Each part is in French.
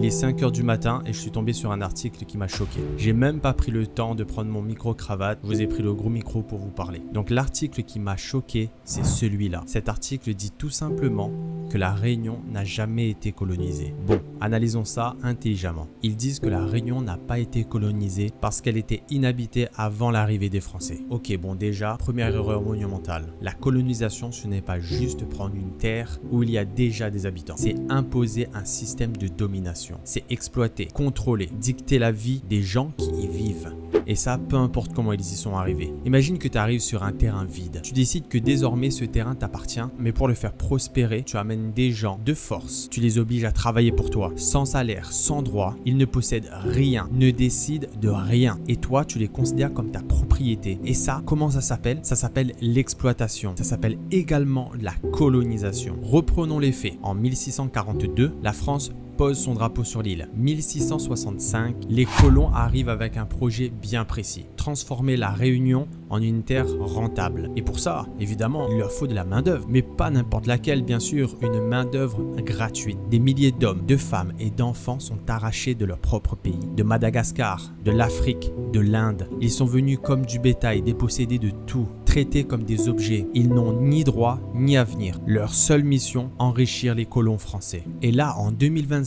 Il est 5h du matin et je suis tombé sur un article qui m'a choqué. J'ai même pas pris le temps de prendre mon micro-cravate, je vous ai pris le gros micro pour vous parler. Donc l'article qui m'a choqué, c'est celui-là. Cet article dit tout simplement que la Réunion n'a jamais été colonisée. Bon, analysons ça intelligemment. Ils disent que la Réunion n'a pas été colonisée parce qu'elle était inhabitée avant l'arrivée des Français. Ok, bon déjà, première erreur monumentale. La colonisation, ce n'est pas juste prendre une terre où il y a déjà des habitants. C'est imposer un système de domination. C'est exploiter, contrôler, dicter la vie des gens qui y vivent. Et ça, peu importe comment ils y sont arrivés. Imagine que tu arrives sur un terrain vide. Tu décides que désormais ce terrain t'appartient, mais pour le faire prospérer, tu amènes des gens de force. Tu les obliges à travailler pour toi, sans salaire, sans droit. Ils ne possèdent rien, ne décident de rien. Et toi, tu les considères comme ta propriété. Et ça, comment ça s'appelle? Ça s'appelle l'exploitation. Ça s'appelle également la colonisation. Reprenons les faits. En 1642, la France pose son drapeau sur l'île. 1665, les colons arrivent avec un projet bien précis. Transformer la Réunion en une terre rentable. Et pour ça, évidemment, il leur faut de la main-d'œuvre. Mais pas n'importe laquelle, bien sûr, une main-d'œuvre gratuite. Des milliers d'hommes, de femmes et d'enfants sont arrachés de leur propre pays. De Madagascar, de l'Afrique, de l'Inde. Ils sont venus comme du bétail, dépossédés de tout, traités comme des objets. Ils n'ont ni droit ni avenir. Leur seule mission, enrichir les colons français. Et là, en 2025,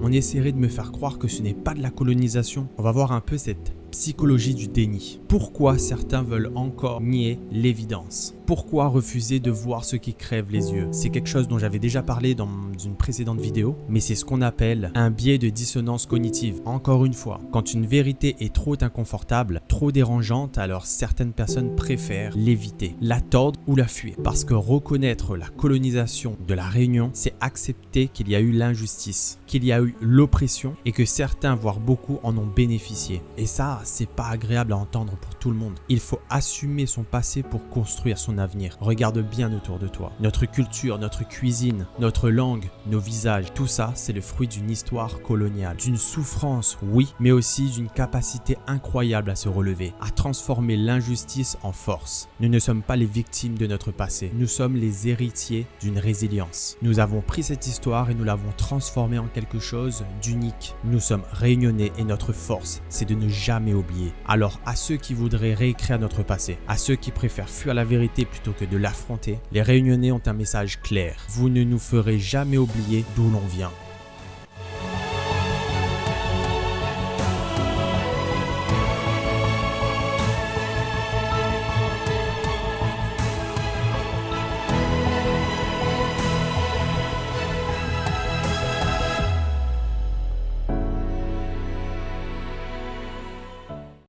on essaierait de me faire croire que ce n'est pas de la colonisation. On va voir un peu cette psychologie du déni. Pourquoi certains veulent encore nier l'évidence? Pourquoi refuser de voir ce qui crève les yeux? C'est quelque chose dont j'avais déjà parlé dans une précédente vidéo, mais c'est ce qu'on appelle un biais de dissonance cognitive. Encore une fois, quand une vérité est trop inconfortable, trop dérangeante, alors certaines personnes préfèrent l'éviter, la tordre ou la fuir. Parce que reconnaître la colonisation de la Réunion, c'est accepter qu'il y a eu l'injustice, qu'il y a eu l'oppression et que certains, voire beaucoup, en ont bénéficié. Et ça, c'est pas agréable à entendre pour tout le monde. Il faut assumer son passé pour construire son avenir. Regarde bien autour de toi. Notre culture, notre cuisine, notre langue, nos visages, tout ça, c'est le fruit d'une histoire coloniale. D'une souffrance, oui, mais aussi d'une capacité incroyable à se relever, à transformer l'injustice en force. Nous ne sommes pas les victimes de notre passé. Nous sommes les héritiers d'une résilience. Nous avons pris cette histoire et nous l'avons transformée en quelque chose d'unique. Nous sommes réunionnais et notre force, c'est de ne jamais oublier. Alors, à ceux qui voudraient réécrire notre passé, à ceux qui préfèrent fuir la vérité plutôt que de l'affronter, les Réunionnais ont un message clair. Vous ne nous ferez jamais oublier d'où l'on vient.